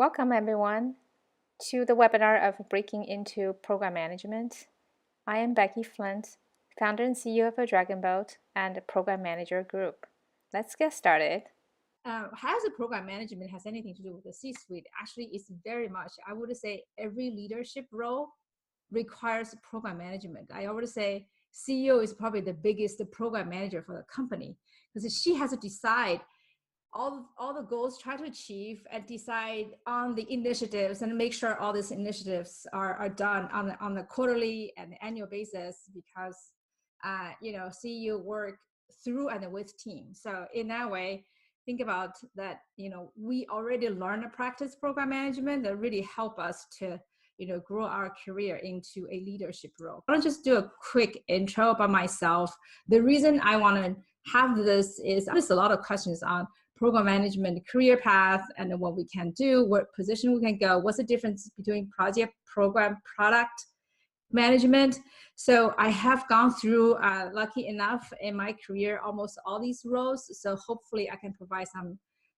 Welcome, everyone, to the webinar of Breaking into Program Management. I am Becky Flint, founder and CEO of a Dragonboat and a Program Manager Group. Let's get started. How the program management has anything to do with the C-suite? Actually, it's very much, I would say every leadership role requires program management. I always say CEO is probably the biggest program manager for the company because she has to decide all the goals, try to achieve and decide on the initiatives and make sure all these initiatives are done on the quarterly and annual basis because, CEO work through and with team. So in that way, think about that, we already learn a practice program management that really help us to, grow our career into a leadership role. I want to just do a quick intro about myself. The reason I want to have this is there's a lot of questions on program management career path and what we can do, what position we can go, what's the difference between project, program, product management. So I have gone through, lucky enough in my career, almost all these roles. So hopefully I can provide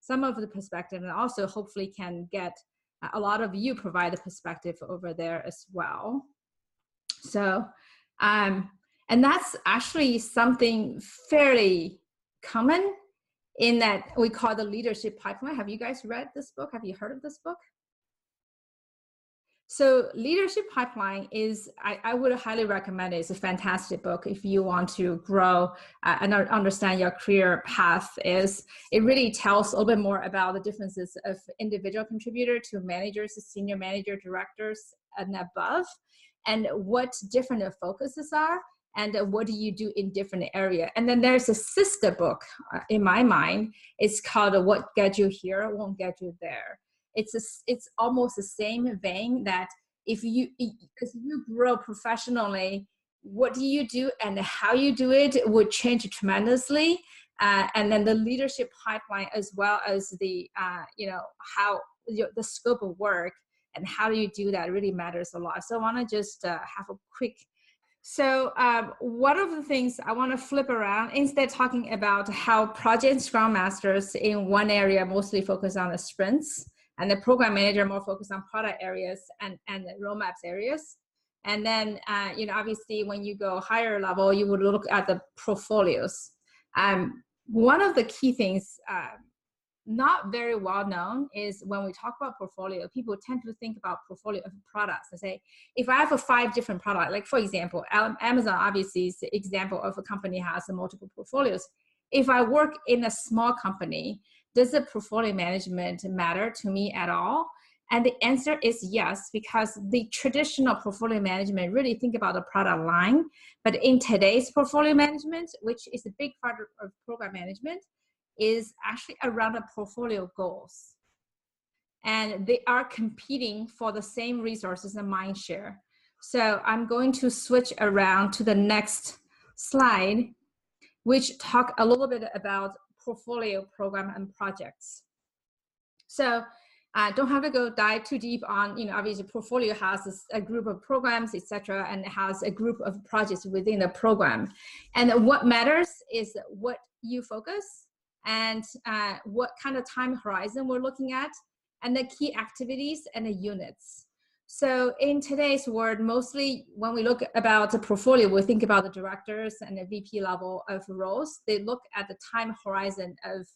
some of the perspective and also hopefully can get a lot of you provide the perspective over there as well. So, and that's actually something fairly common in that we call the leadership pipeline. Have you guys read this book? Have you heard of this book? So leadership pipeline is, I would highly recommend it. It's a fantastic book if you want to grow and understand your career path. It really tells a little bit more about the differences of individual contributor to managers, senior manager, directors, and above, and what different focuses are, and what do you do in different area. And then there's a sister book in my mind. It's called What Get You Here Won't Get You There. It's almost the same vein that if you grow professionally, what do you do and how you do it would change tremendously. And then the leadership pipeline, as well as the how the scope of work and how you do that really matters a lot. So I want to just have a quick. So one of the things I want to flip around, instead talking about how project Scrum Masters in one area mostly focus on the sprints, and the program manager more focused on product areas and the roadmaps areas. And then, obviously when you go higher level, you would look at the portfolios. One of the key things, not very well known, is when we talk about portfolio, people tend to think about portfolio of products and say, if I have 5 different products, like for example, Amazon obviously is the example of a company has multiple portfolios. If I work in a small company, does the portfolio management matter to me at all? And the answer is yes, because the traditional portfolio management really think about the product line. But in today's portfolio management, which is a big part of program management, is actually around the portfolio goals. And they are competing for the same resources and mind share. So I'm going to switch around to the next slide, which talk a little bit about portfolio program and projects. So don't have to go dive too deep on, obviously portfolio has a group of programs, etc., and it has a group of projects within the program. And what matters is what you focus and what kind of time horizon we're looking at, and the key activities and the units. So in today's world, mostly when we look about the portfolio, we think about the directors and the VP level of roles. They look at the time horizon of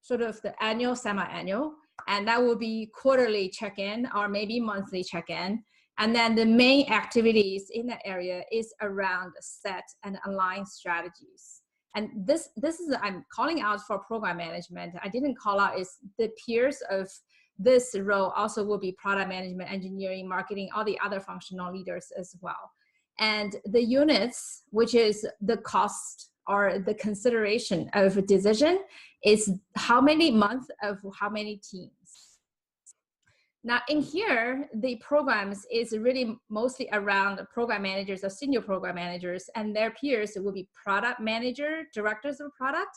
sort of the annual, semi-annual, and that will be quarterly check-in or maybe monthly check-in. And then the main activities in that area is around set and align strategies. And this is, I'm calling out for program management. I didn't call out is the peers of this role also will be product management, engineering, marketing, all the other functional leaders as well. And the units, which is the cost or the consideration of a decision, is how many months of how many teams. Now in here, the programs is really mostly around the program managers or senior program managers, and their peers will be product manager, directors of product.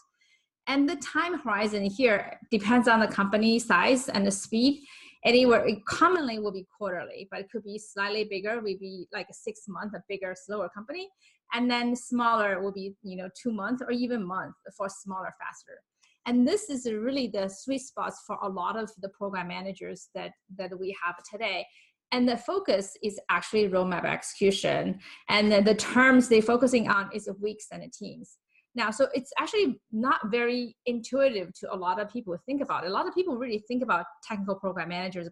And the time horizon here depends on the company size and the speed. Anywhere, it commonly will be quarterly, but it could be slightly bigger, maybe like a 6 month, a bigger, slower company. And then smaller will be, 2 months or even month for smaller, faster. And this is really the sweet spots for a lot of the program managers that we have today. And the focus is actually roadmap execution. And the terms they're focusing on is weeks and teams. Now, so it's actually not very intuitive to a lot of people to think about. A lot of people really think about technical program managers,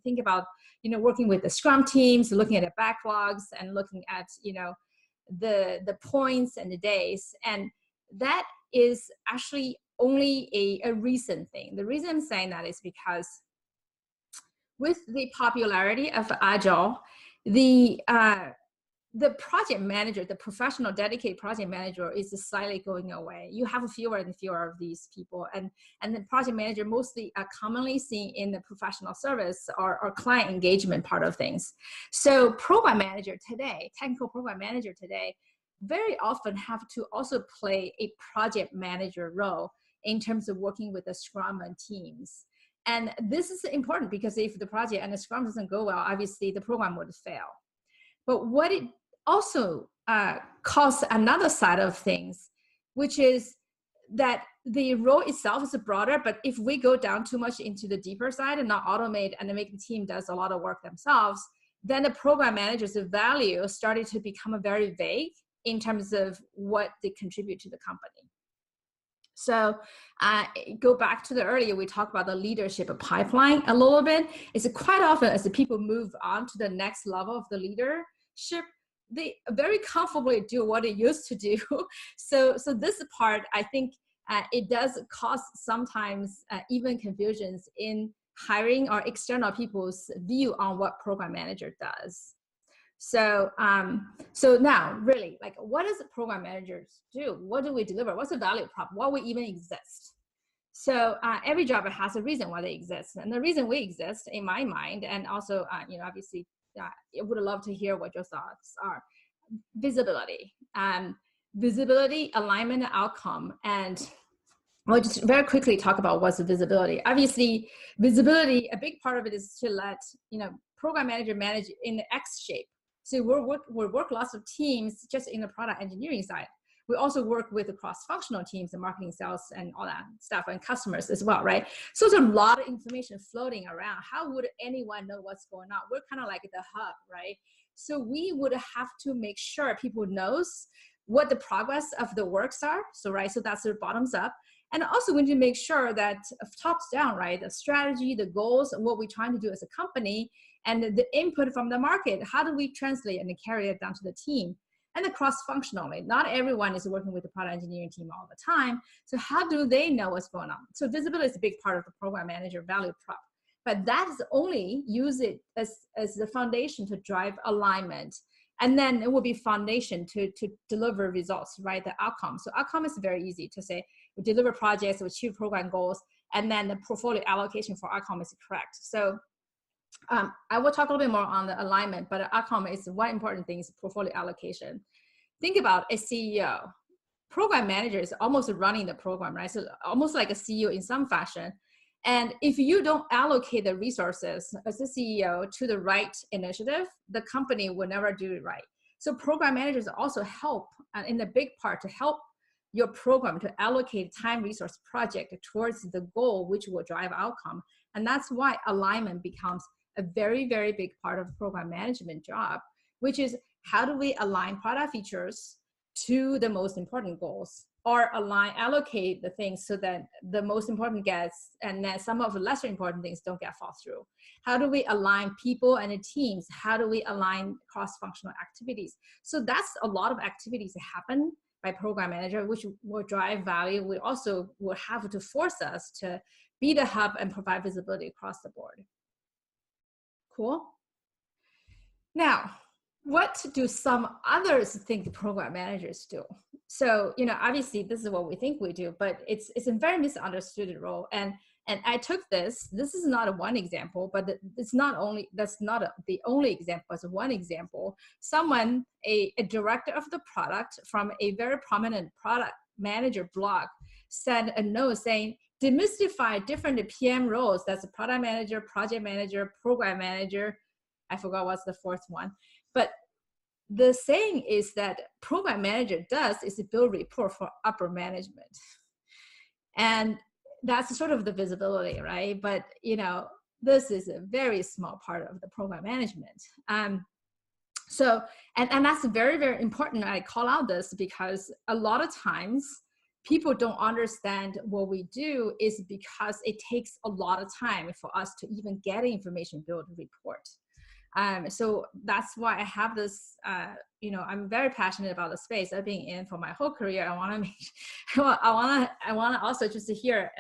think about, working with the Scrum teams, looking at the backlogs and looking at, the points and the days. And that is actually only a recent thing. The reason I'm saying that is because with the popularity of Agile, the project manager, the professional dedicated project manager is slightly going away. You have fewer and fewer of these people. And the project manager mostly are commonly seen in the professional service or client engagement part of things. So program manager today, technical program manager today, very often have to also play a project manager role in terms of working with the Scrum and teams. And this is important because if the project and the Scrum doesn't go well, obviously the program would fail. But what it also caused another side of things, which is that the role itself is broader, but if we go down too much into the deeper side and not automate and make the team does a lot of work themselves, then the program manager's value started to become very vague in terms of what they contribute to the company. So go back to the earlier, we talked about the leadership pipeline a little bit. It's quite often as the people move on to the next level of the leadership, they very comfortably do what they used to do. So this part, I think it does cause sometimes even confusions in hiring or external people's view on what program manager does. So now really, like, what does the program managers do? What do we deliver? What's the value prop? Why we even exist? So every job has a reason why they exist. And the reason we exist, in my mind, and also, obviously, I would love to hear what your thoughts are. Visibility, visibility, alignment, outcome. And we'll just very quickly talk about what's the visibility. Obviously, visibility, a big part of it is to let, program manager manage in the X shape. So we work lots of teams just in the product engineering side. We also work with the cross-functional teams and marketing, sales, and all that stuff, and customers as well, right? So there's a lot of information floating around. How would anyone know what's going on? We're kind of like the hub, right? So we would have to make sure people knows what the progress of the works are. So, right, so that's the bottoms up. And also we need to make sure that tops down, right? The strategy, the goals, and what we're trying to do as a company, and the input from the market, how do we translate and carry it down to the team? And the cross-functionally, not everyone is working with the product engineering team all the time. So how do they know what's going on? So visibility is a big part of the program manager value prop. But that is only use it as the foundation to drive alignment. And then it will be foundation to deliver results, right? The outcome. So outcome is very easy to say, we deliver projects, we achieve program goals, and then the portfolio allocation for outcome is correct. So I will talk a little bit more on the alignment, but outcome is one important thing is portfolio allocation. Think about a CEO. Program manager is almost running the program, right? So almost like a CEO in some fashion. And if you don't allocate the resources as a CEO to the right initiative, the company will never do it right. So program managers also help in the big part to help your program to allocate time, resource, project towards the goal, which will drive outcome. And that's why alignment becomes a very, very big part of program management job, which is how do we align product features to the most important goals, or allocate the things so that the most important gets, and then some of the lesser important things don't get fall through. How do we align people and the teams? How do we align cross-functional activities? So that's a lot of activities that happen by program manager, which will drive value. We also will have to force us to be the hub and provide visibility across the board. Cool. Now, what do some others think program managers do? So, obviously this is what we think we do, but it's a very misunderstood role. And I took this is not a one example, but that's not the only example, it's one example. Someone, a director of the product from a very prominent product manager blog, sent a note saying, demystify different PM roles. That's a product manager, project manager, program manager. I forgot what's the fourth one. But the saying is that program manager does is build report for upper management. And that's sort of the visibility, right? But, this is a very small part of the program management. So, and that's very, very important. I call out this because a lot of times people don't understand what we do is because it takes a lot of time for us to even get information build report. So that's why I have this, I'm very passionate about the space I've been in for my whole career. I want to make, I want to also just to hear,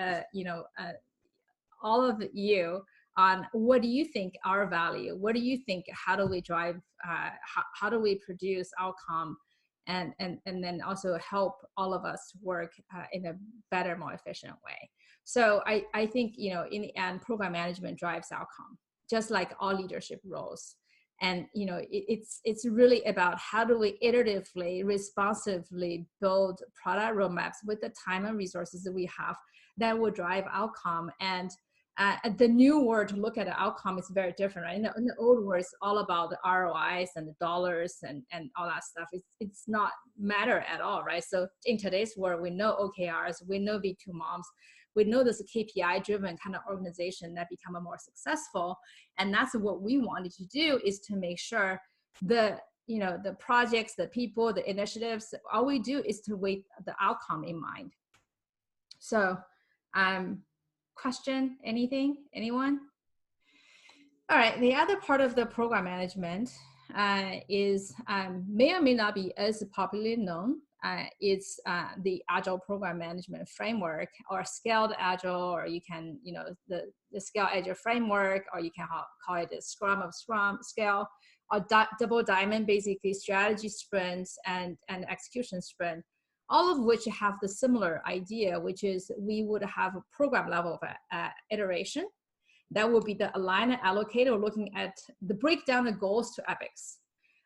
all of you on what do you think our value, what do you think, how do we drive, how do we produce outcome, and then also help all of us work in a better, more efficient way. So I think, in the end, program management drives outcome, just like all leadership roles. And it's really about how do we iteratively, responsively build product roadmaps with the time and resources that we have that will drive outcome. And the new word to look at the outcome is very different, right? In the old world, it's all about the ROIs and the dollars and all that stuff. It's not matter at all, right? So in today's world, we know OKRs, we know V2 moms, we know this KPI-driven kind of organization that become more successful. And that's what we wanted to do, is to make sure the projects, the people, the initiatives, all we do is to weigh the outcome in mind. So, question, anyone? All right, the other part of the program management is may or may not be as popularly known. It's the Agile program management framework, or scaled Agile, or you can, the scale Agile framework, or you can call it the Scrum of Scrum scale, or double diamond, basically strategy sprints and execution sprint, all of which have the similar idea, which is we would have a program level of iteration. That will be the align and allocate, or looking at the breakdown the goals to epics.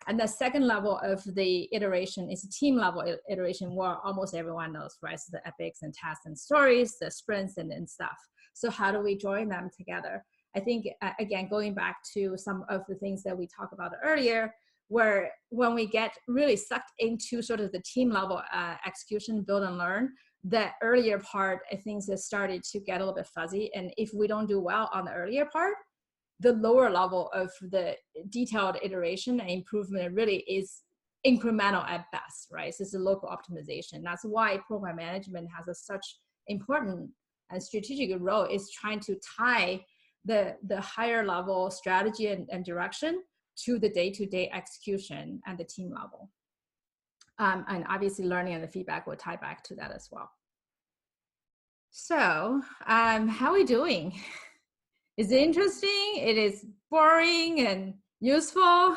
And the second level of the iteration is a team level iteration, where almost everyone knows, right? So the epics and tasks and stories, the sprints and stuff. So how do we join them together? I think, again, going back to some of the things that we talked about earlier, where when we get really sucked into sort of the team level execution, build and learn, the earlier part, I think, has started to get a little bit fuzzy. And if we don't do well on the earlier part, the lower level of the detailed iteration and improvement really is incremental at best, right? So it's a local optimization. That's why program management has a such important and strategic role, is trying to tie the higher level strategy and direction to the day-to-day execution and the team level. And obviously learning and the feedback will tie back to that as well. So how are we doing? Is it interesting? It is boring and useful?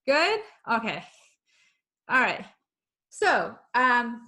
Good? Okay. All right. So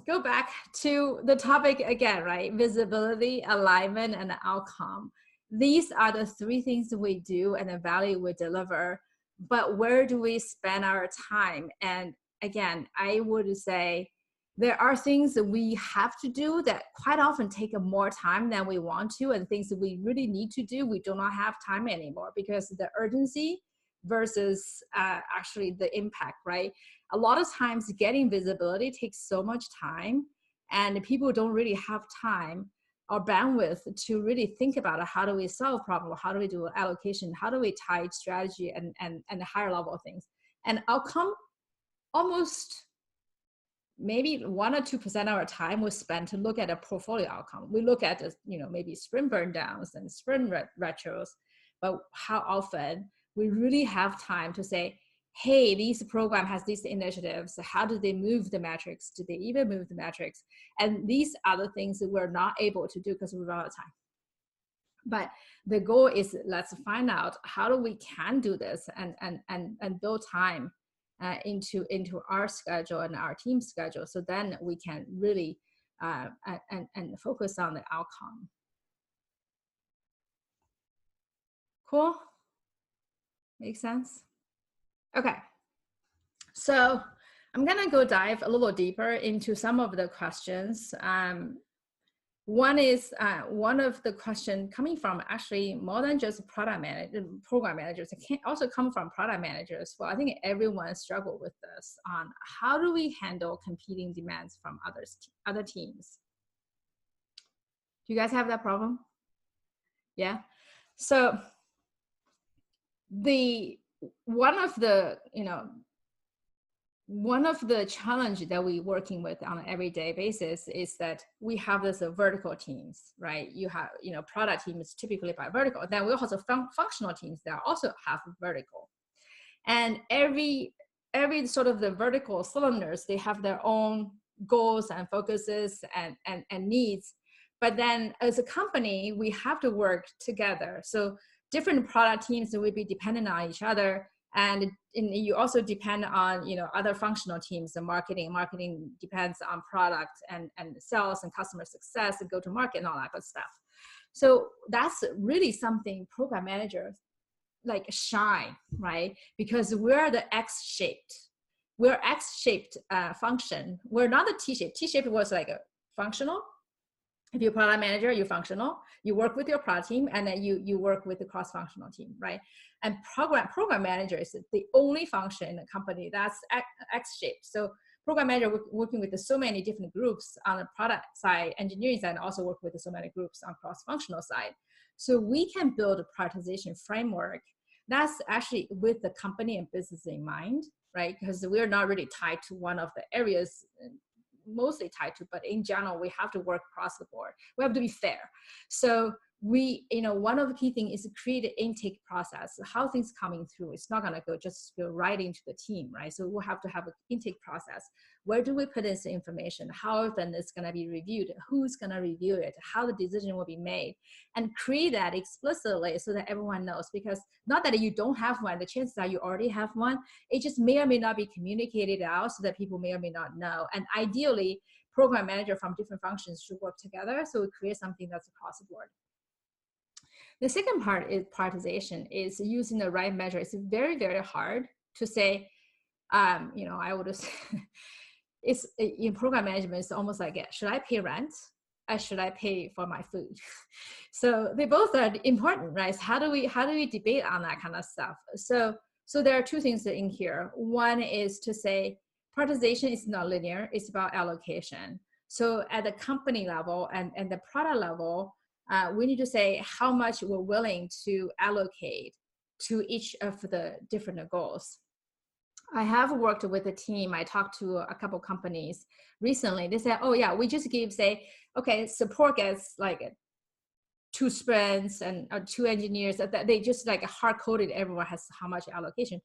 go back to the topic again, right? Visibility, alignment, and outcome. These are the three things we do and the value we deliver. But where do we spend our time? And again, I would say there are things that we have to do that quite often take more time than we want to, and things that we really need to do, we do not have time anymore, because the urgency versus actually the impact, right? A lot of times getting visibility takes so much time, and people don't really have time or bandwidth to really think about how do we solve problem, how do we do allocation, how do we tie strategy and the higher level of things. And outcome, almost maybe 1 or 2% of our time was spent to look at a portfolio outcome. We look at the, maybe sprint burn downs and sprint retros, but how often we really have time to say, hey, this program has these initiatives. How do they move the metrics? Do they even move the metrics? And these are the things that we're not able to do because we run out of time. But the goal is, let's find out how do we can do this and build time into our schedule and our team schedule, so then we can really and focus on the outcome. Cool? Makes sense? Okay. So I'm gonna go dive a little deeper into some of the questions. One is one of the questions coming from actually more than just program managers. It can also come from product managers. Well, I think everyone struggle with this on how do we handle competing demands from other teams. Do you guys have that problem? Yeah. So the one of the challenge that we working with on an everyday basis is that we have this vertical teams, right? You have product teams typically by vertical. Then we also have functional teams that also have vertical, and every sort of the vertical cylinders, they have their own goals and focuses and needs. But then as a company, we have to work together. So different product teams will be dependent on each other, and you also depend on other functional teams. The marketing depends on product, and sales and customer success and go to market and all that good stuff. So that's really something program managers like shine, right? Because we're the X-shaped function. We're not a T-shaped. T-shaped was like a functional. If you're a product manager, you're functional. You work with your product team, and then you work with the cross-functional team, right? And program manager is the only function in the company that's X-shaped. So program manager working with so many different groups on the product side, engineering side, and also work with so many groups on cross-functional side. So we can build a prioritization framework that's actually with the company and business in mind, right? Because we're not really tied to one of the areas, mostly tied to, but in general, we have to work across the board. We have to be fair. So we, one of the key things is to create an intake process, how things coming through. It's not gonna just go right into the team, right? So we'll have to have an intake process. Where do we put this information? How often it's gonna be reviewed? Who's gonna review it? How the decision will be made? And create that explicitly so that everyone knows, because not that you don't have one, the chances are you already have one. It just may or may not be communicated out so that people may or may not know. And ideally, program manager from different functions should work together so we create something that's across the board. The second part is prioritization, is using the right measure. It's very, very hard to say, I would say, it's in program management, it's almost like, should I pay rent? Should I pay for my food? So they both are important, right? So how do we debate on that kind of stuff? So there are two things in here. One is to say prioritization is not linear, it's about allocation. So at the company level and the product level, we need to say how much we're willing to allocate to each of the different goals. I have worked with a team. I talked to a couple companies recently. They said, oh yeah, we just give, say, okay, support gets like 2 sprints and 2 engineers. That they just like hard-coded everyone has how much allocation,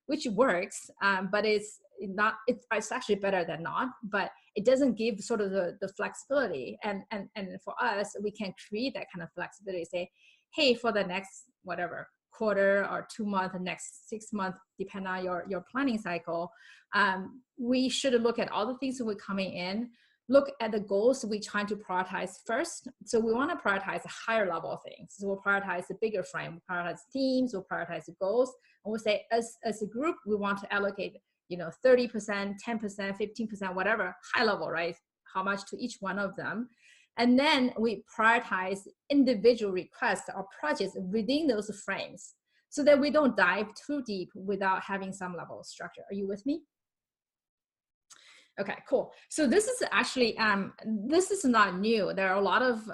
which works, but it's actually better than not, but it doesn't give sort of the flexibility. And for us, we can create that kind of flexibility, say, hey, for the next whatever quarter or 2 month, next 6 months, depending on your planning cycle, we should look at all the things that we're coming in, look at the goals we're trying to prioritize first. So we want to prioritize a higher level things. So we'll prioritize the bigger frame, we'll prioritize teams, we'll prioritize the goals, and we'll say as a group, we want to allocate 30%, 10%, 15%, whatever, high level, right? How much to each one of them. And then we prioritize individual requests or projects within those frames so that we don't dive too deep without having some level of structure. Are you with me? Okay, cool. So this is actually, this is not new. There are a lot of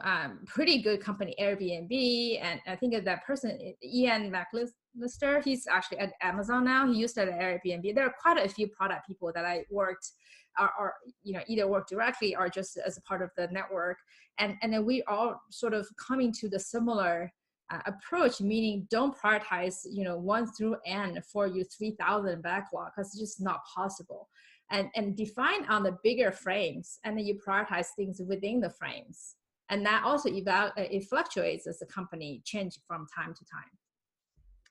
pretty good company, Airbnb, and I think that person, Ian McLister, he's actually at Amazon now. He used to at Airbnb. There are quite a few product people that I worked, or either work directly or just as a part of the network. And then we all sort of coming to the similar approach, meaning don't prioritize 1 through N for your 3,000 backlog, because it's just not possible. And define on the bigger frames, and then you prioritize things within the frames. And that also it fluctuates as the company change from time to time.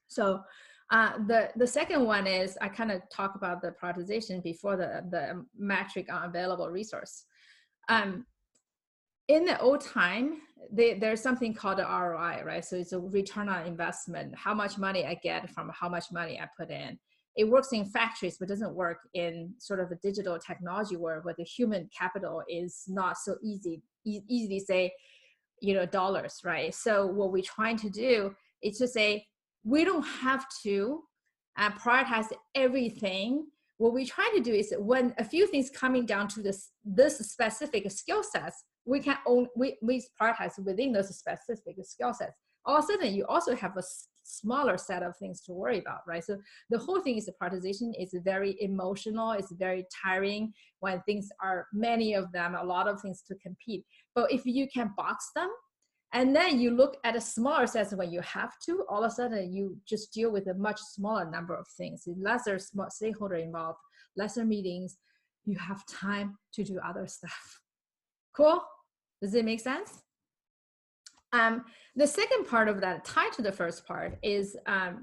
So the second one is, I kind of talk about the prioritization before the metric on available resource. In the old time, there's something called the ROI, right? So it's a return on investment, how much money I get from how much money I put in. It works in factories, but doesn't work in sort of a digital technology world where the human capital is not so easily say, dollars, right? So what we're trying to do is to say, we don't have to prioritize everything. What we're trying to do is when a few things coming down to this specific skill sets, we can own, we prioritize within those specific skill sets. All of a sudden, you also have a smaller set of things to worry about, right? So the whole thing is the prioritization is very emotional. It's very tiring when things are many of them, a lot of things to compete. But if you can box them, and then you look at a smaller set when you have to, all of a sudden you just deal with a much smaller number of things, lesser stakeholder involved, lesser meetings. You have time to do other stuff. Cool? Does it make sense? The second part of that, tied to the first part, is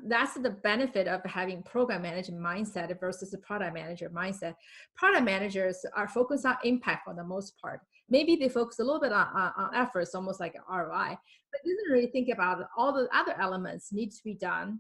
that's the benefit of having program management mindset versus the product manager mindset. Product managers are focused on impact for the most part. Maybe they focus a little bit on efforts, almost like ROI, but doesn't really think about all the other elements need to be done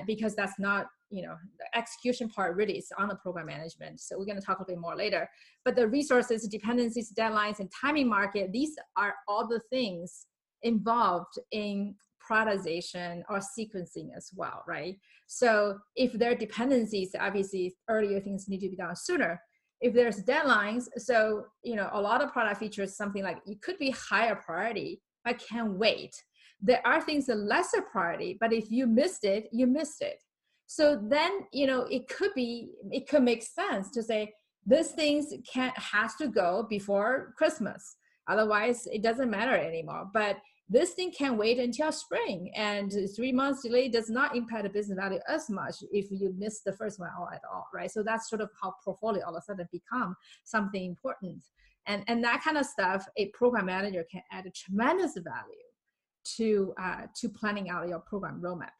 because that's not, the execution part really is on the program management. So we're going to talk a bit more later. But the resources, dependencies, deadlines, and timing market, these are all the things involved in prioritization or sequencing as well, right? So if there are dependencies, obviously earlier things need to be done sooner. If there's deadlines, so a lot of product features, something like it could be higher priority, but can wait. There are things that lesser priority, but if you missed it, you missed it. So then it could make sense to say this things has to go before Christmas. Otherwise, it doesn't matter anymore. But this thing can wait until spring, and 3 months delay does not impact the business value as much if you miss the first one or at all, right? So that's sort of how portfolio all of a sudden become something important. And that kind of stuff, a program manager can add a tremendous value to planning out your program roadmap.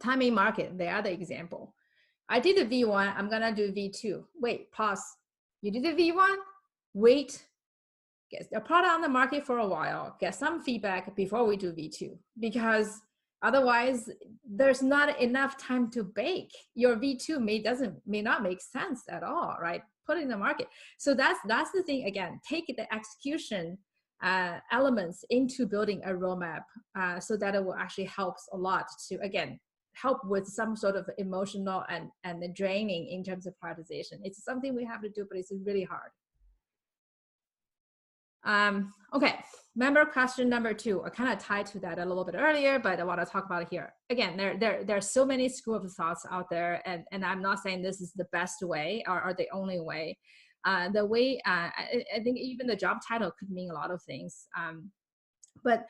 Timing market, the other example. I did the V1, I'm gonna do V2. Wait, pause. You did the V1, wait, get the product on the market for a while, get some feedback before we do V2, because otherwise there's not enough time to bake. Your V2 may not make sense at all, right? Put it in the market. So that's the thing. Again, take the execution elements into building a roadmap so that it will actually helps a lot to, again, help with some sort of emotional and the draining in terms of prioritization. It's something we have to do, but it's really hard. Okay, remember question number 2. I kind of tied to that a little bit earlier, but I want to talk about it here. Again, there are so many school of thoughts out there, and I'm not saying this is the best way or the only way. The way, I think even the job title could mean a lot of things. But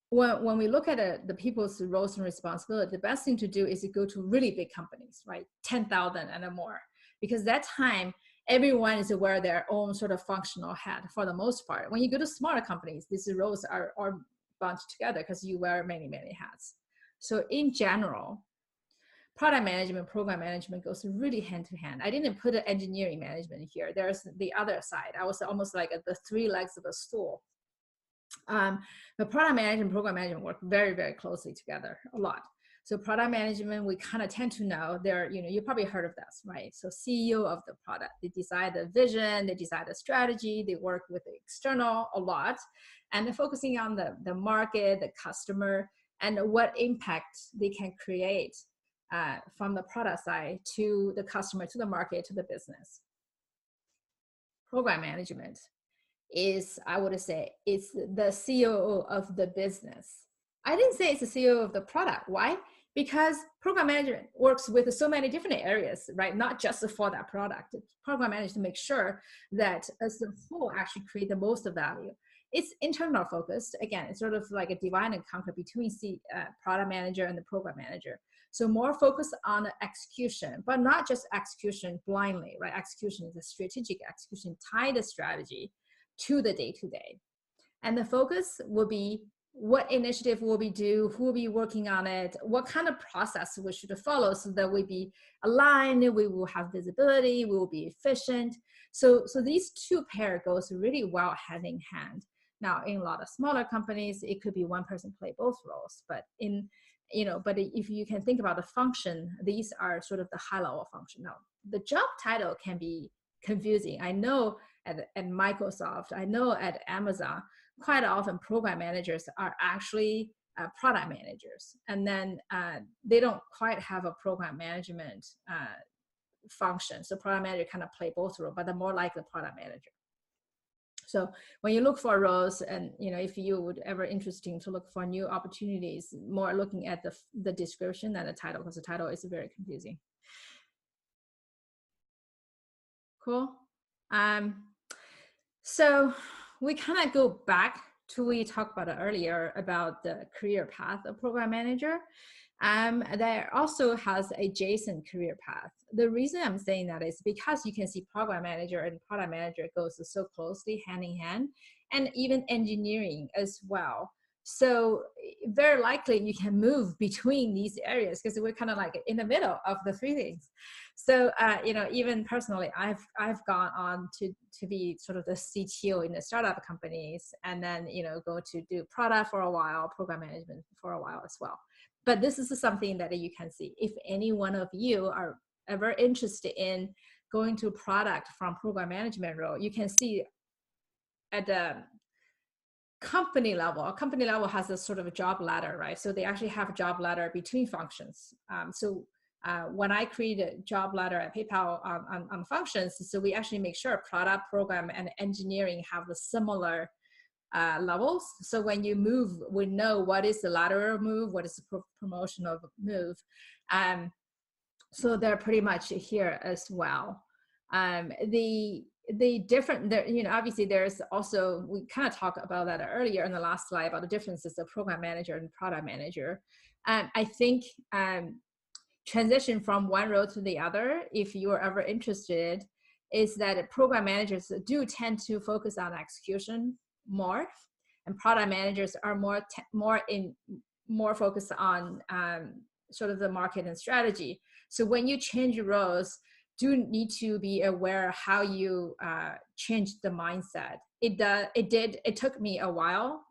when we look at the people's roles and responsibility, the best thing to do is to go to really big companies, right? 10,000 and more, because that time, everyone is aware of their own sort of functional head for the most part. When you go to smaller companies, these roles are bunched together because you wear many, many hats. So in general, product management, program management goes really hand to hand. I didn't put engineering management here. There's the other side. I was almost like the 3 legs of a stool. But product management, program management work very, very closely together a lot. So product management, we kind of tend to know there, you probably heard of this, right? So CEO of the product, they decide the vision, they decide the strategy, they work with the external a lot, and they're focusing on the market, the customer, and what impact they can create from the product side to the customer, to the market, to the business. Program management is, I would say, it's the CEO of the business. I didn't say it's the CEO of the product. Why? Because program management works with so many different areas, right? Not just for that product. Program management to make sure that as the whole actually create the most value. It's internal focused. Again, it's sort of like a divide and conquer between product manager and the program manager. So more focus on execution, but not just execution blindly, right? Execution is a strategic execution, tie the strategy to the day-to-day. And the focus will be what initiative will we do, who will be working on it, what kind of process we should follow so that we be aligned, we will have visibility, we will be efficient. So these two pair goes really well hand in hand. Now, in a lot of smaller companies, it could be one person play both roles, but but if you can think about the function, these are sort of the high level function. Now, the job title can be confusing. I know at Microsoft, I know at Amazon, quite often program managers are actually product managers. And then they don't quite have a program management function. So program manager kind of play both roles, but they're more like the product manager. So when you look for roles, and if you would ever interesting to look for new opportunities, more looking at the description than the title, because the title is very confusing. Cool. So we kind of go back to we talked about it earlier about the career path of program manager. There also has adjacent career path. The reason I'm saying that is because you can see program manager and product manager goes so closely hand in hand, and even engineering as well. So very likely you can move between these areas because we're kind of like in the middle of the three things. So even personally, I've gone on to be sort of the CTO in the startup companies, and then go to do product for a while, program management for a while as well. But this is something that you can see. If any one of you are ever interested in going to product from program management role, you can see at the company level, a company level has a sort of a job ladder, right? So they actually have a job ladder between functions. When I create a job ladder at PayPal on functions, so we actually make sure product, program, and engineering have the similar levels. So when you move, we know what is the lateral move, what is the promotional move. So they're pretty much here as well. The different, obviously there's also, we kind of talked about that earlier in the last slide about the differences of program manager and product manager. I think transition from one role to the other, if you are ever interested, is that program managers do tend to focus on execution more, and product managers are more focused on sort of the market and strategy. So when you change roles, do need to be aware how you change the mindset. It took me a while,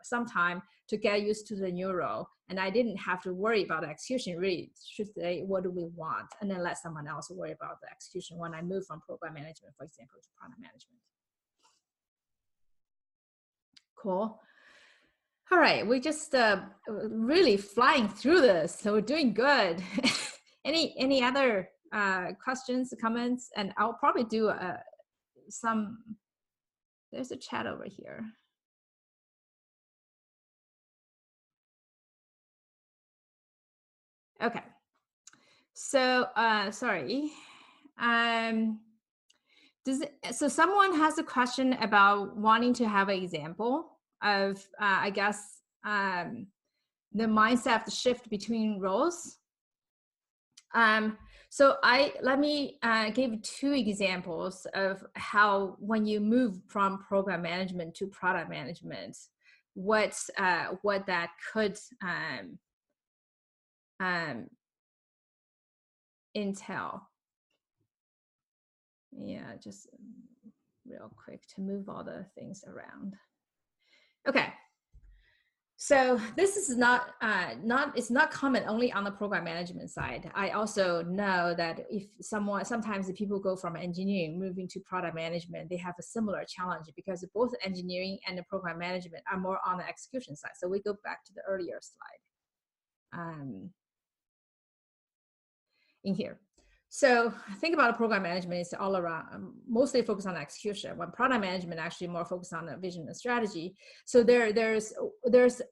some time, to get used to the new role, and I didn't have to worry about the execution. Really should say, what do we want, and then let someone else worry about the execution when I moved from program management, for example, to product management. Cool. All right, we just really flying through this, so we're doing good. Any other questions, comments? And I'll probably do some. There's a chat over here. Okay. So sorry. So someone has a question about wanting to have an example of, I guess, the mindset shift between roles. So let me give two examples of how when you move from program management to product management, what that could entail. Yeah, just real quick to move all the things around. Okay. So this is it's not common only on the program management side. I also know that if sometimes the people go from engineering moving to product management, they have a similar challenge because both engineering and the program management are more on the execution side. So we go back to the earlier slide in here. So think about program management is all around, mostly focused on execution, when product management actually more focused on the vision and strategy. So there's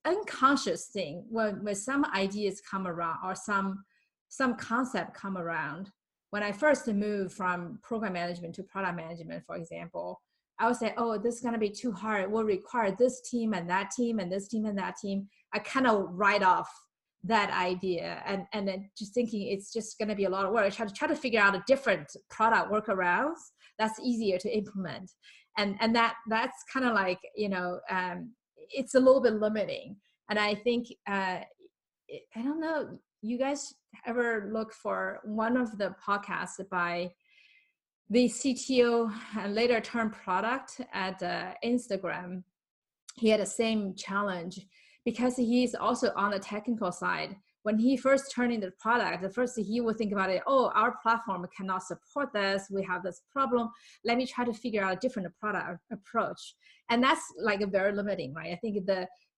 unconscious thing when some ideas come around or some concept come around. When I first moved from program management to product management, for example, I would say, oh, this is going to be too hard. It will require this team and that team and this team and that team. I kind of write off that idea and then just thinking it's just going to be a lot of work. I try to figure out a different product workarounds that's easier to implement, and that's kind of like it's a little bit limiting. And I think I don't know, you guys ever look for one of the podcasts by the CTO and later turned product at Instagram? He had the same challenge because he's also on the technical side. When he first turned into the product, the first thing he would think about it, oh, our platform cannot support this. We have this problem. Let me try to figure out a different product approach. And that's like a very limiting, right? I think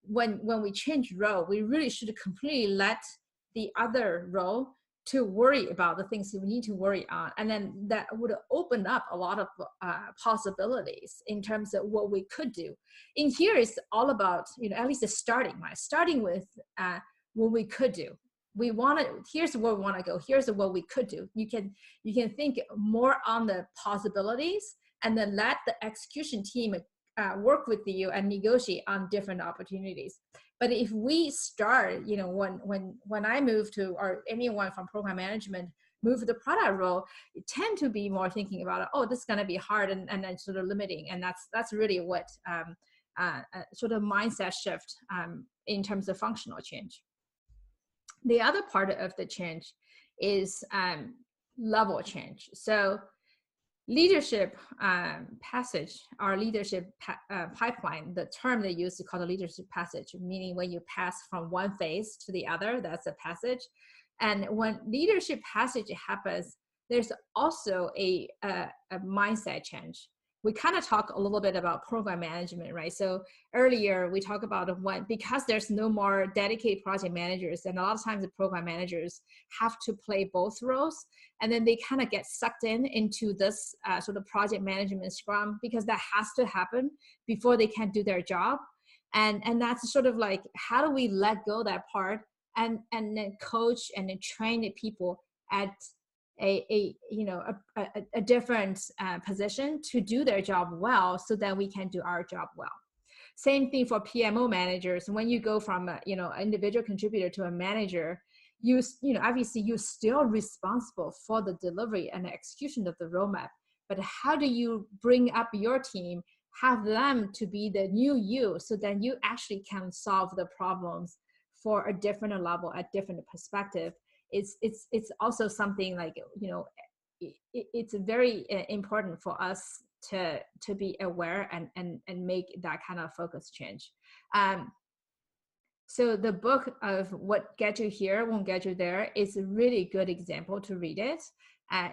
when we change role, we really should completely let the other role to worry about the things we need to worry on. And then that would open up a lot of possibilities in terms of what we could do. In here, it's all about, at least the starting, right? Starting with what we could do. We want to, here's where we want to go. Here's what we could do. You can think more on the possibilities, and then let the execution team work with you and negotiate on different opportunities. But if we start, when I move to, or anyone from program management move to the product role, you tend to be more thinking about, oh, this is going to be hard, and then sort of limiting. And that's really what sort of mindset shift in terms of functional change. The other part of the change is level change. So leadership passage, or leadership pipeline, the term they use to call the leadership passage, meaning when you pass from one phase to the other, that's a passage. And when leadership passage happens, there's also a mindset change. We kind of talk a little bit about program management, right? So earlier we talked about because there's no more dedicated project managers, and a lot of times the program managers have to play both roles, and then they kind of get sucked into this sort of project management Scrum, because that has to happen before they can do their job. And that's sort of like, how do we let go that part and then coach and then train the people at a different position to do their job well, so that we can do our job well. Same thing for PMO managers. When you go from an individual contributor to a manager, obviously you're still responsible for the delivery and the execution of the roadmap. But how do you bring up your team, have them to be the new you, so that you actually can solve the problems for a different level, a different perspective? It's also something like, it's very important for us to be aware and make that kind of focus change. So the book of What Get You Here Won't Get You There is a really good example to read it,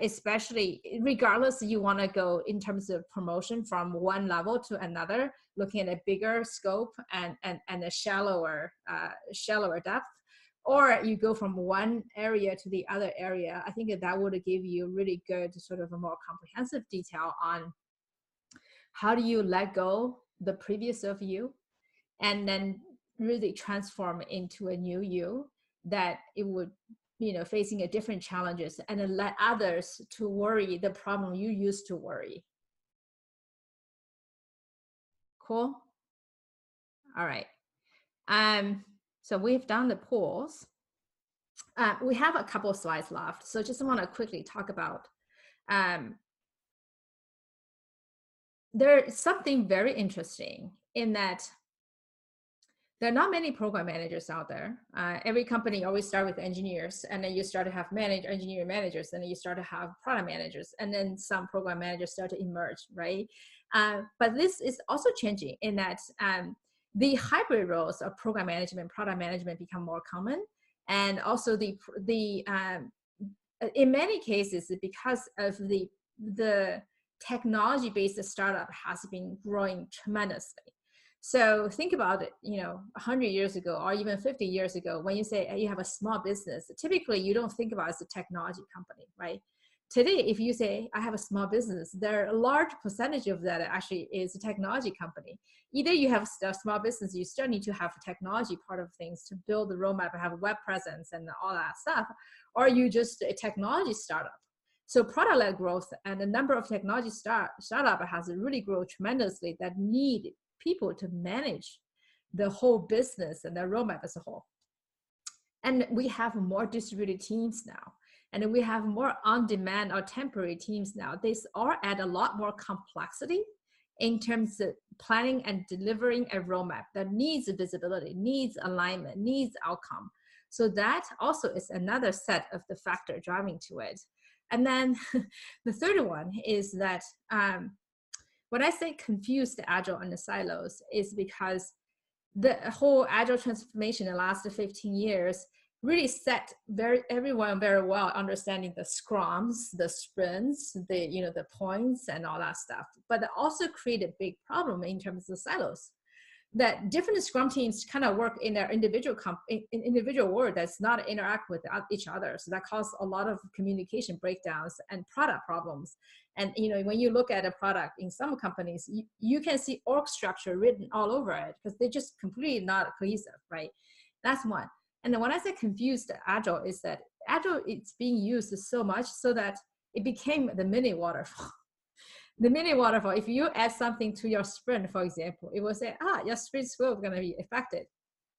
especially regardless you want to go in terms of promotion from one level to another, looking at a bigger scope and a shallower depth, or you go from one area to the other area. I think that would give you really good sort of a more comprehensive detail on how do you let go the previous of you, and then really transform into a new you, that it would, facing a different challenges, and then let others to worry the problem you used to worry. Cool. All right. So we've done the polls. We have a couple of slides left, so just want to quickly talk about there's something very interesting in that there are not many program managers out there. Every company always start with engineers, and then you start to have engineering managers, and then you start to have product managers, and then some program managers start to emerge, right? But this is also changing in that the hybrid roles of program management, product management become more common. And also in many cases, because of the technology-based startup has been growing tremendously. So think about it, 100 years ago, or even 50 years ago, when you say you have a small business, typically you don't think about it as a technology company, right? Today, if you say I have a small business, there are a large percentage of that actually is a technology company. Either you have a small business, you still need to have a technology part of things to build the roadmap and have a web presence and all that stuff, or you just a technology startup. So product-led growth and the number of technology startup has really grown tremendously that need people to manage the whole business and the roadmap as a whole. And we have more distributed teams now. And we have more on-demand or temporary teams now. These all add a lot more complexity in terms of planning and delivering a roadmap that needs visibility, needs alignment, needs outcome. So that also is another set of the factor driving to it. And then the third one is that when I say confuse the Agile and the silos, is because the whole Agile transformation in the last 15 years really set everyone very well, understanding the scrums, the sprints, the points and all that stuff. But it also created a big problem in terms of silos. that different Scrum teams kind of work in their individual world that's not interact with each other. So that causes a lot of communication breakdowns and product problems. And when you look at a product in some companies, you can see org structure written all over it because they're just completely not cohesive, right? That's one. And then when I say confused Agile, is that Agile, it's being used so much so that it became the mini waterfall. The mini waterfall, if you add something to your sprint, for example, it will say, your sprint scope is going to be affected.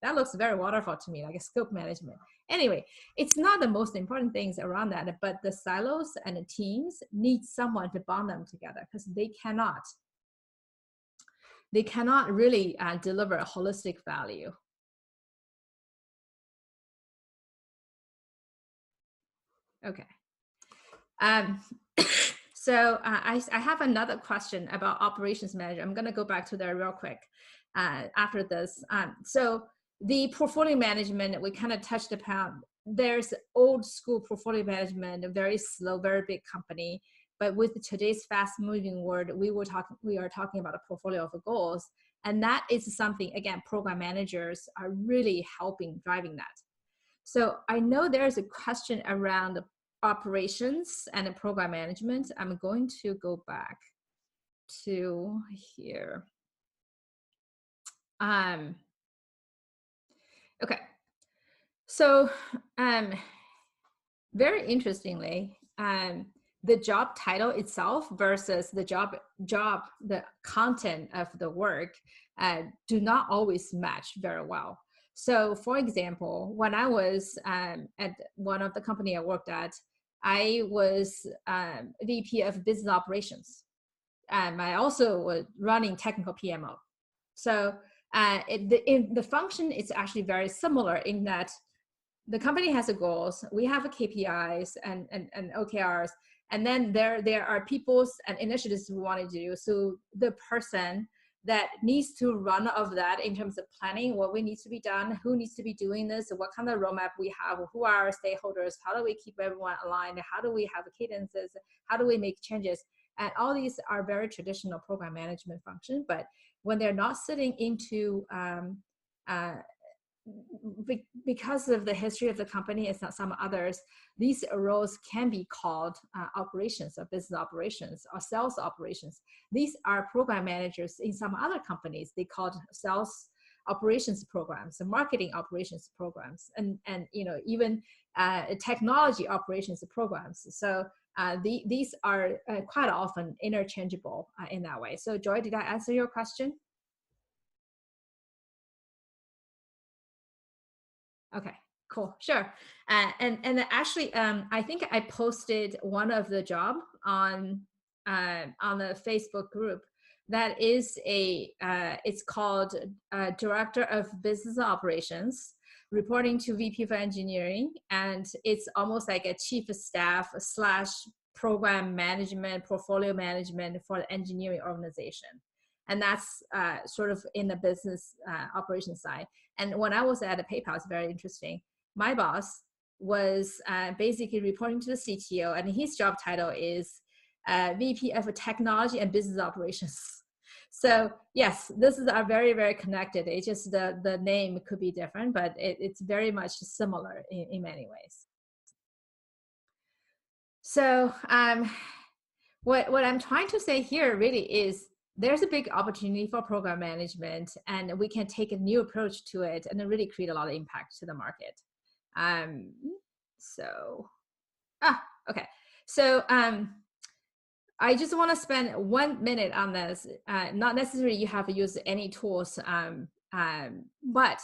That looks very waterfall to me, like a scope management. Anyway, it's not the most important things around that, but the silos and the teams need someone to bond them together because they cannot really deliver a holistic value. Okay. So I have another question about operations manager. I'm going to go back to that real quick after this. So the portfolio management, we kind of touched upon. There's old school portfolio management, a very slow, very big company. But with today's fast moving world, we are talking about a portfolio of goals. And that is something, again, program managers are really helping driving that. So I know there's a question around operations and program management. I'm going to go back to here. Okay. So very interestingly, the job title itself versus the the content of the work do not always match very well. So for example, when I was at one of the company I worked at, I was VP of business operations. I also was running technical PMO. So the function is actually very similar in that the company has a goals, we have a KPIs and OKRs, and then there are people's and initiatives we want to do. So the person that needs to run of that in terms of planning what we need to be done, who needs to be doing this, what kind of roadmap we have, who are our stakeholders, how do we keep everyone aligned, how do we have cadences, how do we make changes, and all these are very traditional program management function. But when they're not sitting into because of the history of the company, it's not some others, these roles can be called operations or business operations or sales operations. These are program managers in some other companies. They called sales operations programs and marketing operations programs and even technology operations programs. So these are quite often interchangeable in that way. So Joy, did I answer your question? Okay, cool, sure. And actually, I think I posted one of the job on the Facebook group. That is it's called Director of Business Operations, reporting to VP of Engineering, and it's almost like a chief of staff / program management, portfolio management for the engineering organization. And that's sort of in the business operations side. And when I was at PayPal, it's very interesting. My boss was basically reporting to the CTO, and his job title is VP of Technology and Business Operations. So yes, this is are very, very connected. It's just the name could be different, but it's very much similar in many ways. So what I'm trying to say here really is there's a big opportunity for program management, and we can take a new approach to it and really create a lot of impact to the market. Okay. So I just want to spend 1 minute on this. Not necessarily you have to use any tools, but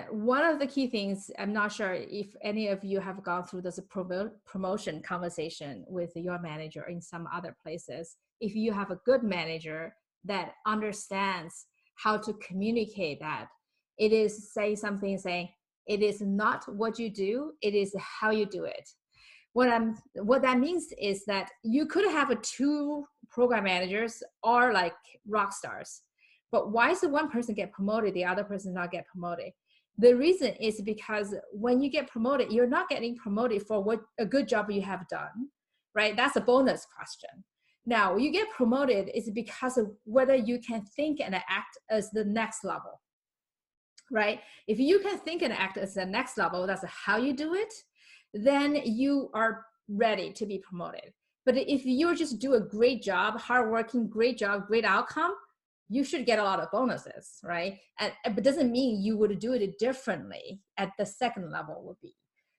one of the key things, I'm not sure if any of you have gone through this promotion conversation with your manager in some other places. If you have a good manager that understands how to communicate that, it is saying, it is not what you do, it is how you do it. What that means is that you could have 2 program managers or like rock stars. But why does the one person get promoted, the other person not get promoted? The reason is because when you get promoted, you're not getting promoted for what a good job you have done, right? That's a bonus question. Now, you get promoted is because of whether you can think and act as the next level, right? If you can think and act as the next level, that's how you do it, then you are ready to be promoted. But if you just do a great job, hardworking, great job, great outcome, you should get a lot of bonuses, right? And but doesn't mean you would do it differently at the second level would be.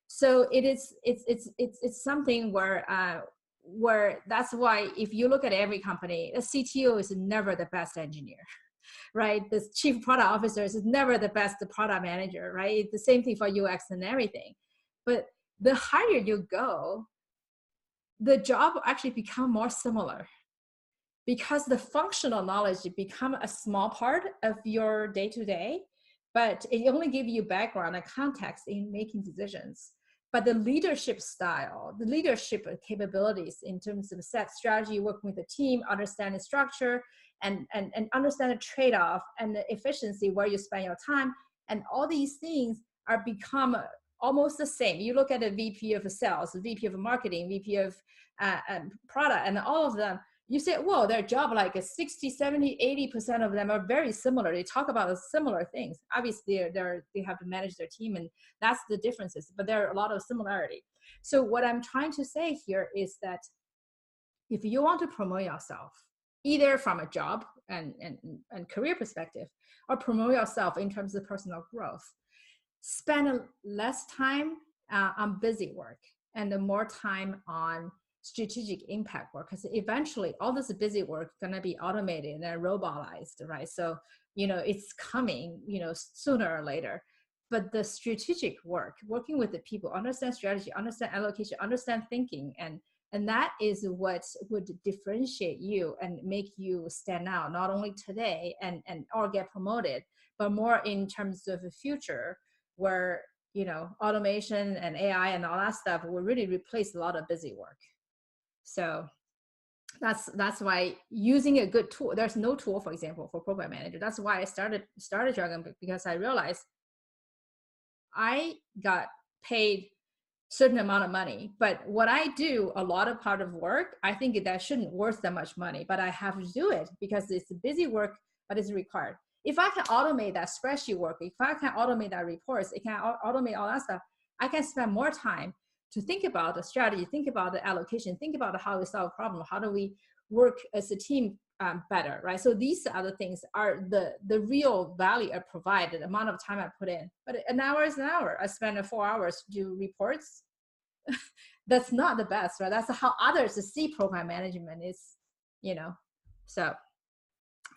So it's something where that's why if you look at every company, the CTO is never the best engineer, right? The chief product officer is never the best product manager, right? The same thing for UX and everything. But the higher you go, the job actually become more similar because the functional knowledge become a small part of your day-to-day, but it only gives you background and context in making decisions. But the leadership style, the leadership capabilities in terms of set strategy, working with the team, understanding structure, and understand the trade-off and the efficiency where you spend your time, and all these things are become almost the same. You look at a VP of sales, VP of marketing, VP of product, and all of them, you say, whoa, their job, like 60, 70, 80% of them are very similar. They talk about similar things. Obviously, they have to manage their team, and that's the differences, but there are a lot of similarity. So what I'm trying to say here is that if you want to promote yourself, either from a job and career perspective, or promote yourself in terms of personal growth, spend less time on busy work and more time on strategic impact work, because eventually all this busy work is going to be automated and robotized, right? So it's coming sooner or later. But the strategic work, working with the people, understand strategy, understand allocation, understand thinking, and that is what would differentiate you and make you stand out, not only today and or get promoted, but more in terms of the future, where automation and AI and all that stuff will really replace a lot of busy work. So that's why using a good tool, there's no tool, for example, for program manager. That's why I started Dragonbook, because I realized I got paid certain amount of money, but what I do, a lot of part of work, I think that shouldn't worth that much money, but I have to do it because it's busy work, but it's required. If I can automate that spreadsheet work, if I can automate that reports, it can automate all that stuff, I can spend more time to think about the strategy, think about the allocation, think about how we solve a problem, how do we work as a team better, right? So these other things are the real value I provide, the amount of time I put in. But an hour is an hour. I spend 4 hours to do reports. That's not the best, right? That's how others see program management is, So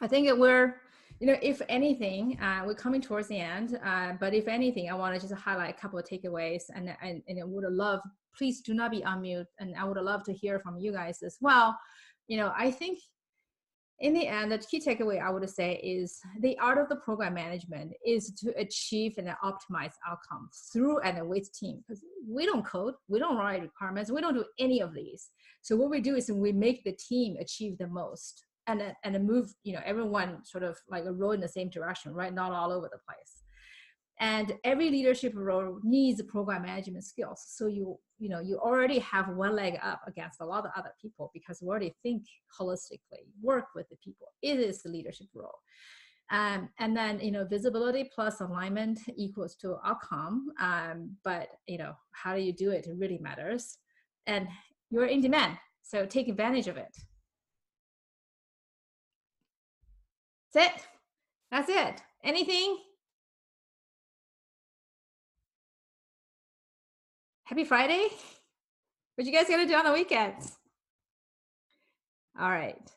I think that we're, if anything, we're coming towards the end, but if anything, I want to just highlight a couple of takeaways, and I would love, please do not be on mute, and I would love to hear from you guys as well. I think in the end, the key takeaway I would say is the art of the program management is to achieve and optimize outcomes through and with team, because we don't code, we don't write requirements, we don't do any of these. So what we do is we make the team achieve the most and move, everyone sort of like a row in the same direction, right? Not all over the place. And every leadership role needs program management skills. So you already have one leg up against a lot of other people, because we already think holistically, work with the people. It is the leadership role. And then, visibility plus alignment equals to outcome. But, how do you do it? It really matters. And you're in demand, so take advantage of it. That's it. Anything? Happy Friday. What you guys gonna do on the weekends? All right.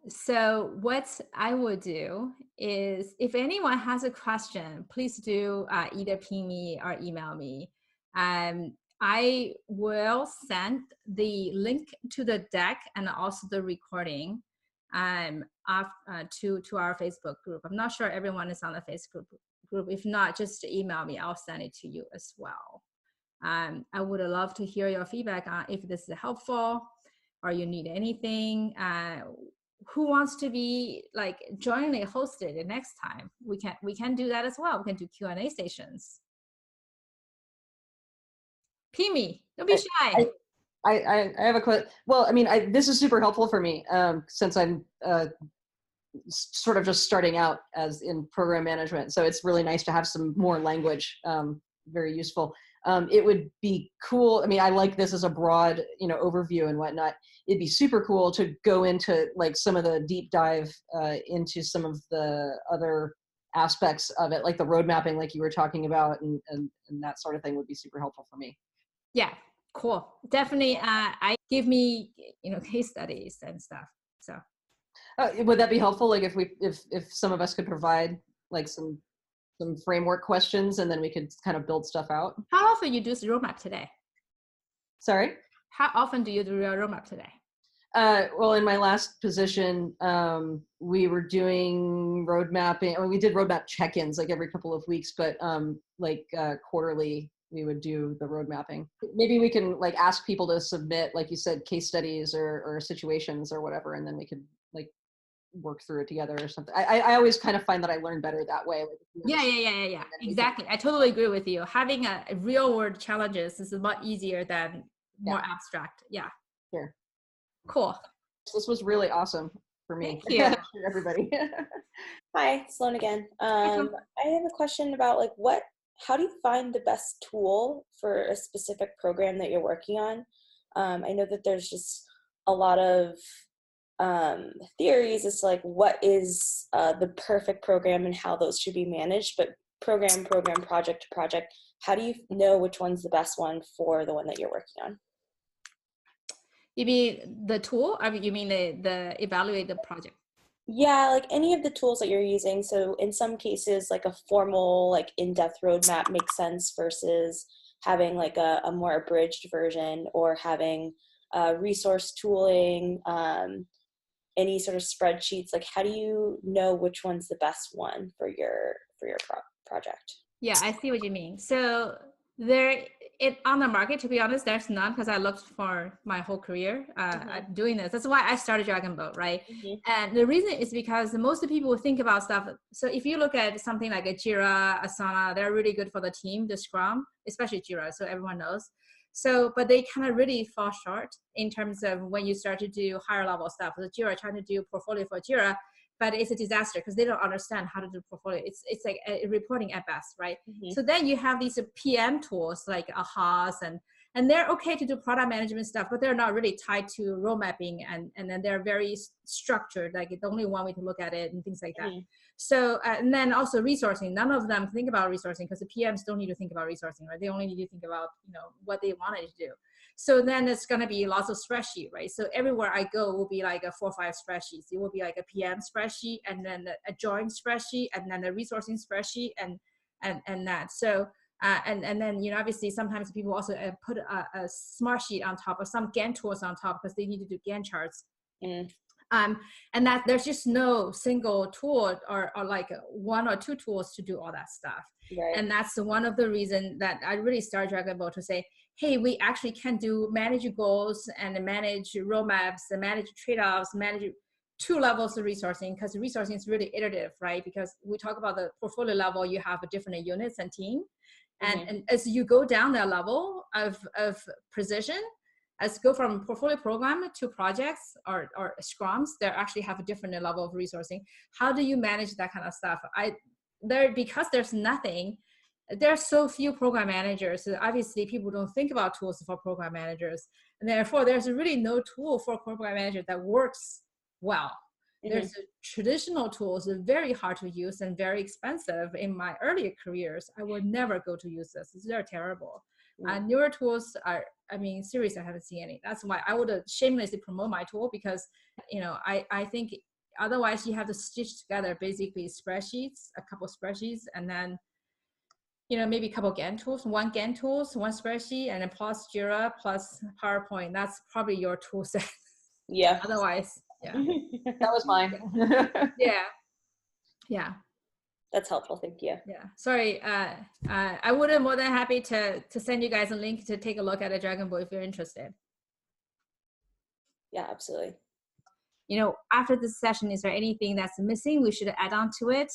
So what I would do is, if anyone has a question, please do either ping me or email me. I will send the link to the deck and also the recording to our Facebook group. I'm not sure everyone is on the Facebook group. If not, just email me. I'll send it to you as well. I would love to hear your feedback on if this is helpful or you need anything. Who wants to be like jointly hosted next time? We can do that as well. We can do Q&A stations. Ping me, don't be shy. I have a question. Well, I mean, this is super helpful for me since I'm sort of just starting out as in program management. So it's really nice to have some more language, very useful. It would be cool. I mean, I like this as a broad, overview and whatnot. It'd be super cool to go into like some of the deep dive into some of the other aspects of it, like the road mapping, like you were talking about, and that sort of thing would be super helpful for me. Yeah, cool. Definitely. I give me, case studies and stuff. So. Would that be helpful? Like if some of us could provide like some framework questions, and then we could kind of build stuff out. How often you do the roadmap today? Sorry? How often do you do your roadmap today? Well, in my last position, we were doing road mapping. I mean, we did roadmap check-ins like every couple of weeks, but quarterly, we would do the road mapping. Maybe we can like ask people to submit, like you said, case studies or situations or whatever, and then we could like work through it together or something. I always kind of find that I learn better that way. Like, yeah. Exactly. I totally agree with you. Having a real world challenges is a lot easier than more abstract. Yeah. Sure. Cool. This was really awesome for me. Thank you. For everybody. Hi, Sloan again. I have a question about how do you find the best tool for a specific program that you're working on? I know that there's just a lot of theories as to what is the perfect program and how those should be managed, but program, project to project, how do you know which one's the best one for the one that you're working on? You mean the tool? I mean, you mean the evaluate the project? Yeah, like any of the tools that you're using. So in some cases, like a formal, in-depth roadmap makes sense versus having a more abridged version, or having resource tooling, any sort of spreadsheets. How do you know which one's the best one for your project? Yeah, I see what you mean. So on the market, to be honest, there's none, because I looked for my whole career doing this. That's why I started Dragon Boat, right? And the reason is because most of the people think about stuff. So if you look at something like a Jira, Asana, they're really good for the team, the Scrum, especially Jira, so everyone knows. So, but they kind of really fall short in terms of when you start to do higher level stuff. The Jira, trying to do portfolio for Jira, but it's a disaster because they don't understand how to do portfolio. It's like a reporting at best, right? So then you have these PM tools like AHAs, and they're okay to do product management stuff, but they're not really tied to road mapping, and then they're very structured, like it's only one way to look at it and things like that. So, and then also resourcing, none of them think about resourcing, because the PMs don't need to think about resourcing, right? They only need to think about, what they wanted to do. So then it's going to be lots of spreadsheet, right? So everywhere I go will be like a 4 or 5 spreadsheets. It will be like a PM spreadsheet, and then a joint spreadsheet, and then a resourcing spreadsheet, and that. So, and then, obviously sometimes people also put a smart sheet on top, or some Gantt tools on top, because they need to do Gantt charts. And that there's just no single tool or like 1 or 2 tools to do all that stuff. Right. And that's one of the reasons that I really started Dragon Boat, to say, hey, we actually can manage goals and manage roadmaps and manage trade-offs, manage 2 levels of resourcing, because resourcing is really iterative, right? Because we talk about the portfolio level, you have different units and team. And as you go down that level of precision, as go from portfolio program to projects or scrums, they actually have a different level of resourcing. How do you manage that kind of stuff? Because there's nothing, there are so few program managers. So obviously people don't think about tools for program managers. And therefore there's really no tool for program manager that works well. There's traditional tools that are very hard to use and very expensive. In my earlier careers, I would never go to use this. They're terrible. Newer tools are, seriously, I haven't seen any. That's why I would shamelessly promote my tool, because, I think otherwise you have to stitch together basically spreadsheets, a couple spreadsheets, and then, maybe a couple Gantt tools, 1 Gantt tools, 1 spreadsheet, and then plus Jira, plus PowerPoint. That's probably your tool set. Yeah. Otherwise, yeah. That was mine. Yeah. That's helpful. Thank you. Yeah. Sorry. I would have more than happy to send you guys a link to take a look at a Dragon Boat if you're interested. Yeah, absolutely. After this session, is there anything that's missing we should add on to it?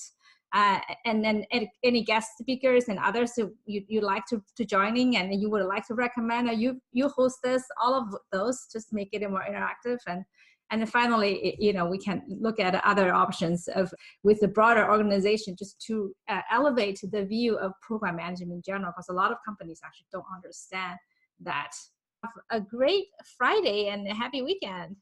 and then any guest speakers and others who you like to joining and you would like to recommend, or you host this, all of those, just make it more interactive. And then finally, we can look at other options with the broader organization, just to elevate the view of program management in general, because a lot of companies actually don't understand that. Have a great Friday and a happy weekend.